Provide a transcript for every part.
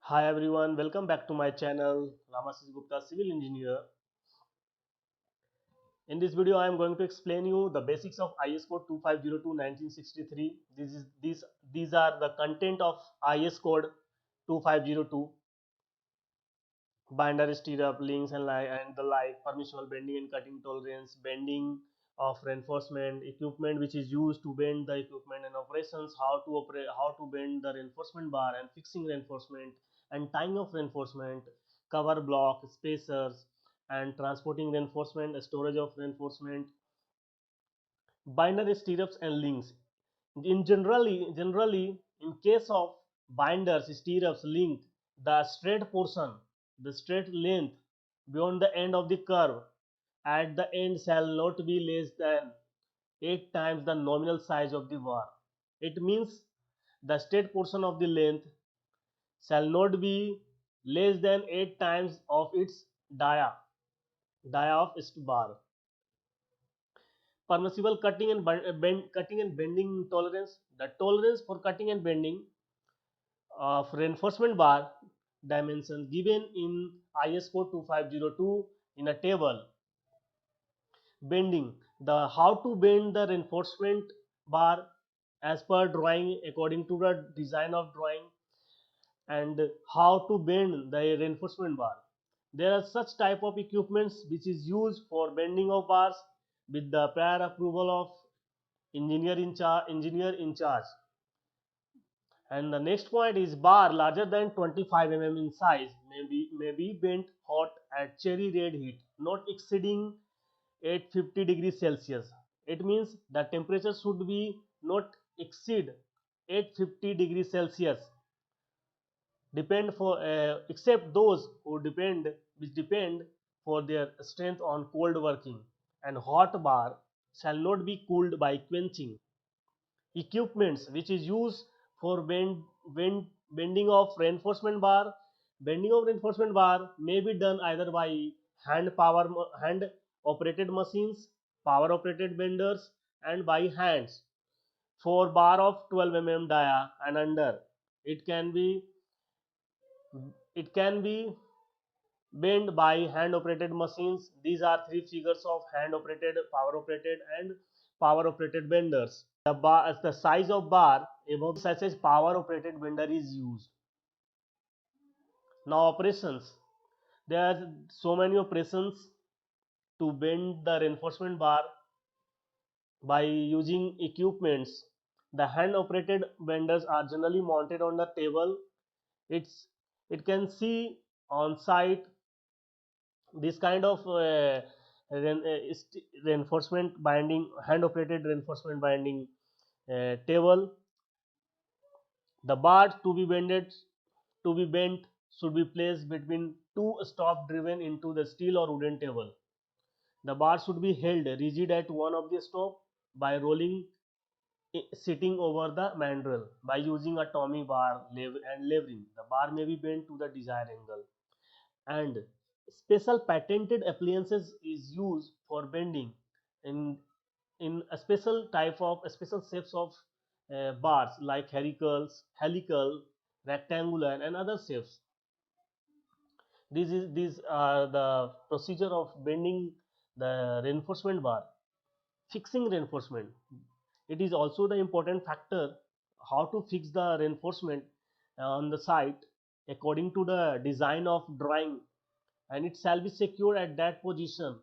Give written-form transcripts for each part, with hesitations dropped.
Hi everyone, welcome back to my channel Ramasis Gupta Civil Engineer. In this video I am going to explain you the basics of IS code 2502-1963. These are the content of IS code 2502: binder, stirrup, links and the like, permissible bending and cutting tolerance, bending of reinforcement, equipment which is used to bend the equipment and operations, how to bend the reinforcement bar and fixing reinforcement and tying of reinforcement, cover block, spacers and transporting reinforcement, storage of reinforcement, binder, stirrups and links. Generally, in case of binders, stirrups, link, the straight length beyond the end of the curve at the end shall not be less than 8 times the nominal size of the bar. It means the straight portion of the length shall not be less than 8 times of its dia of its bar. Permissible cutting and bending tolerance. The tolerance for cutting and bending of reinforcement bar dimensions given in IS code 2502 in a table. Bending, the how to bend the reinforcement bar as per drawing according to the design of drawing, and how to bend the reinforcement bar. There are such type of equipments which is used for bending of bars with the prior approval of engineer in charge. And the next point is bar larger than 25 in size may be bent hot at cherry red heat, not exceeding 850 degrees Celsius. It means the temperature should be not exceed 850 degrees Celsius. Depend for except those which depend for their strength on cold working, and hot bar shall not be cooled by quenching. Equipments which is used for bending of reinforcement bar. Bending of reinforcement bar may be done either by hand operated machines, power operated benders, and by hands. For bar of 12 dia and under, it can be it can be bent by hand operated machines. These are three figures of hand operated, power operated and power operated benders. The size of bar above such as power operated bender is used. Now operations. There are so many operations to bend the reinforcement bar by using equipments. The hand operated benders are generally mounted on the table. It's it can see on site this kind of reinforcement binding, hand operated reinforcement binding table. The bar to be bent should be placed between two stops driven into the steel or wooden table. The bar should be held rigid at one of the stop by rolling sitting over the mandrel. By using a Tommy bar and levering, the bar may be bent to the desired angle. And special patented appliances is used for bending in a special shapes of bars like helical, rectangular and other shapes. These are the procedure of bending the reinforcement bar. Fixing reinforcement, it is also the important factor how to fix the reinforcement on the site according to the design of drawing, and it shall be secured at that position,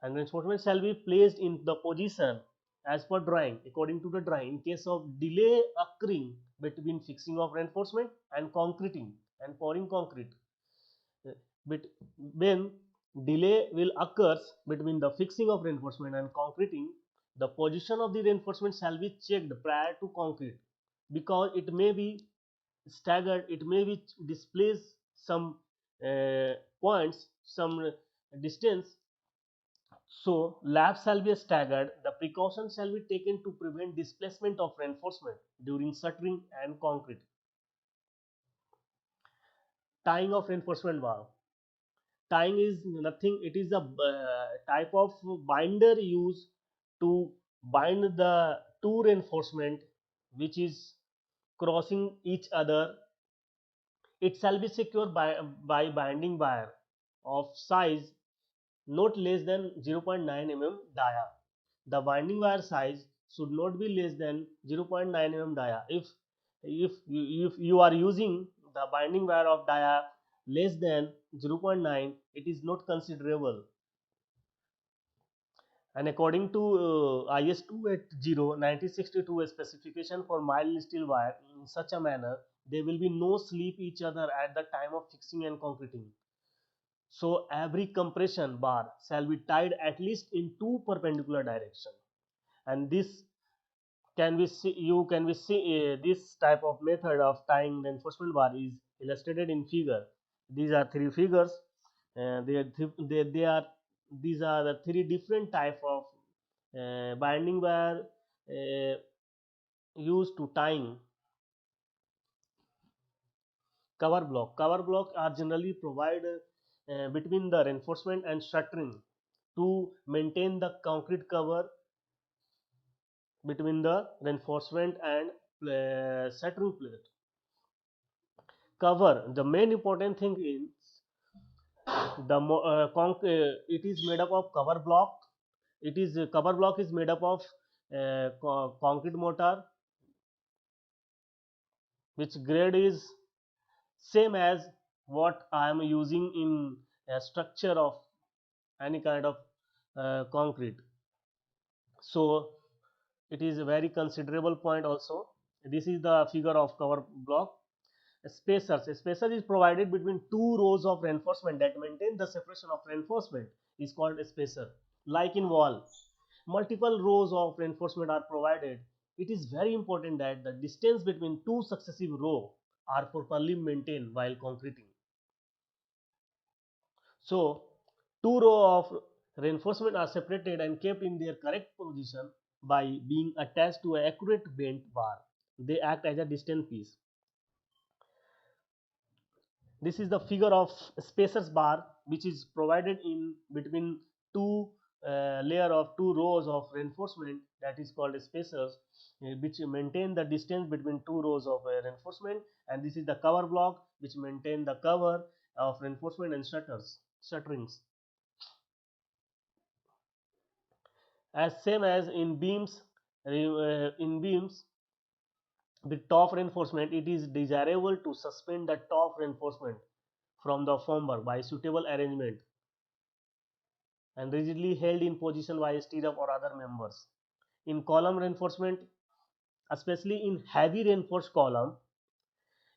and reinforcement shall be placed in the position as per drawing according to the drawing. In case of delay occurring between fixing of reinforcement and concreting and pouring concrete, but when delay will occurs between the fixing of reinforcement and concreting, the position of the reinforcement shall be checked prior to concrete, because it may be staggered, it may be displaced some points, some distance. So labs shall be staggered. The precautions shall be taken to prevent displacement of reinforcement during shuttering and concrete. Tying of reinforcement bar. Tying is nothing, it is a type of binder used to bind the two reinforcement which is crossing each other It shall be secured by binding wire of size not less than 0.9 mm dia. The binding wire size should not be less than 0.9 mm dia. If you are using the binding wire of dia less than 0.9, it is not considerable. And according to IS 280-1962 specification for mild steel wire, in such a manner there will be no slip each other at the time of fixing and concreting. So every compression bar shall be tied at least in two perpendicular direction, and this can be see, you can be see this type of method of tying reinforcement bar is illustrated in figure. These are three figures. They are these are the three different type of binding wire used to tying cover block. Cover block are generally provided between the reinforcement and shuttering to maintain the concrete cover between the reinforcement and shuttering plate. Cover, the main important thing is it is made up of cover block. It is cover block is made up of concrete mortar, which grade is same as what I am using in a structure of any kind of concrete. So it is a very considerable point also. This is the figure of cover block. Spacers. A spacer is provided between two rows of reinforcement that maintain the separation of reinforcement is called a spacer. Like in wall, multiple rows of reinforcement are provided. It is very important that the distance between two successive rows are properly maintained while concreting. So, two rows of reinforcement are separated and kept in their correct position by being attached to an accurate bent bar. They act as a distance piece. This is the figure of spacers bar which is provided in between two layer of two rows of reinforcement, that is called spacers, which maintain the distance between two rows of reinforcement, and this is the cover block which maintain the cover of reinforcement and shutterings. As same as in beams, with top reinforcement, it is desirable to suspend the top reinforcement from the formwork by suitable arrangement and rigidly held in position by a stirrup or other members. In column reinforcement, especially in heavy reinforced column,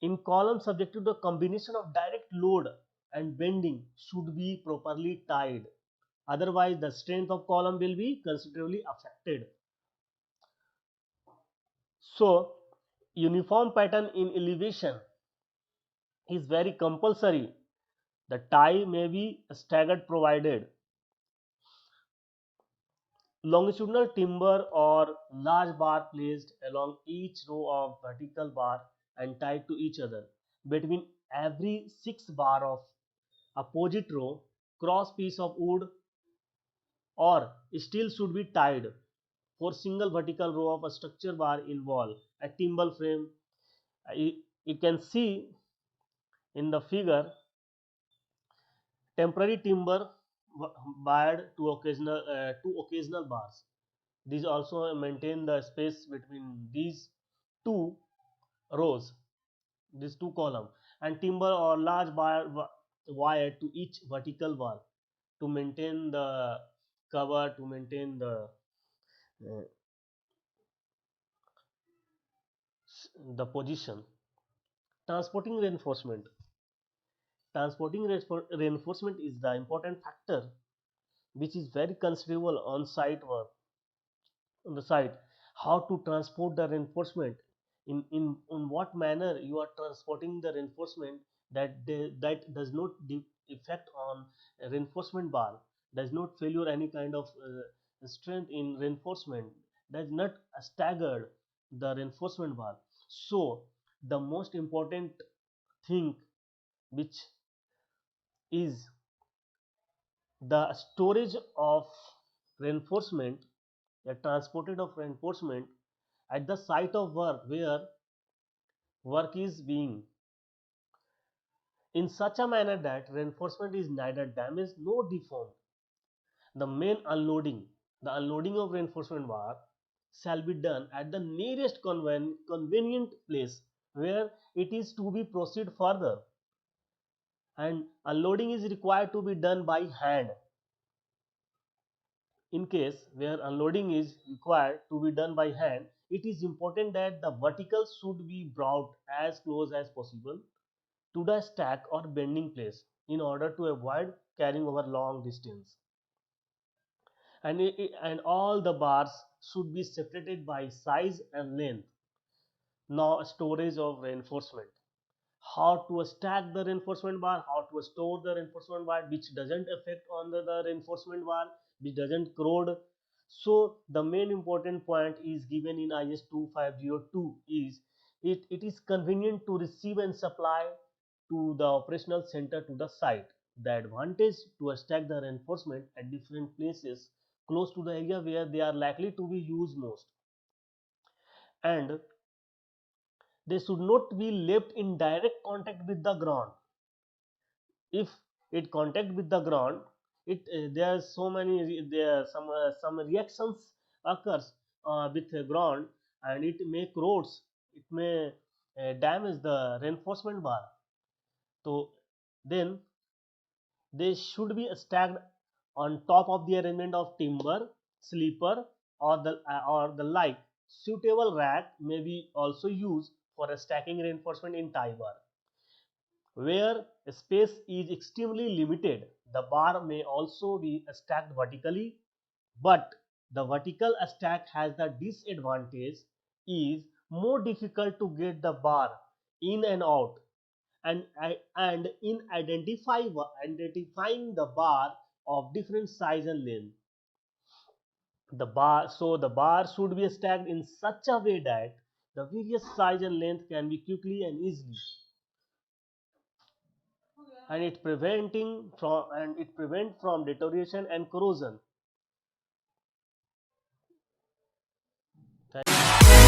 in column subject to the combination of direct load and bending should be properly tied. Otherwise, the strength of column will be considerably affected. So, uniform pattern in elevation is very compulsory. The tie may be staggered provided longitudinal timber or large bar placed along each row of vertical bar and tied to each other. Between every 6 bar of opposite row, cross piece of wood or steel should be tied for single vertical row of a structure bar in wall. A timber frame, you can see in the figure temporary timber wired to occasional bars. These also maintain the space between these two rows, these two columns, and timber or large wire to each vertical wall to maintain the cover, to maintain uh, the position. Transporting reinforcement. Transporting reinforcement is the important factor which is very considerable on site work. On the site, how to transport the reinforcement, in what manner you are transporting the reinforcement, that does not effect on a reinforcement bar, does not failure any kind of strength in reinforcement, does not stagger the reinforcement bar. So the most important thing which is the storage of reinforcement, the transported of reinforcement at the site of work where work is being in such a manner that reinforcement is neither damaged nor deformed. The main unloading, the unloading of reinforcement bar shall be done at the nearest convenient place where it is to be proceed further, and unloading is required to be done by hand. In case where unloading is required to be done by hand, it is important that the vertical should be brought as close as possible to the stack or bending place in order to avoid carrying over long distance. And all the bars should be separated by size and length. Now, storage of reinforcement, how to stack the reinforcement bar, how to store the reinforcement bar which doesn't affect on the reinforcement bar, which doesn't corrode. So the main important point is given in IS 2502 is it is convenient to receive and supply to the operational center to the site. The advantage to stack the reinforcement at different places close to the area where they are likely to be used most, and they should not be left in direct contact with the ground. If it contact with the ground, it there are so many there are some reactions occurs with the ground, and it may corrodes, it may damage the reinforcement bar. So then they should be stacked on top of the arrangement of timber, sleeper, or the like. Suitable rack may be also used for stacking reinforcement in tie bar. Where space is extremely limited, the bar may also be stacked vertically, but the vertical stack has the disadvantage is more difficult to get the bar in and out, and in identifying the bar of different size and length. The bar should be stacked in such a way that the various size and length can be quickly and easily, and it prevent from deterioration and corrosion. Thank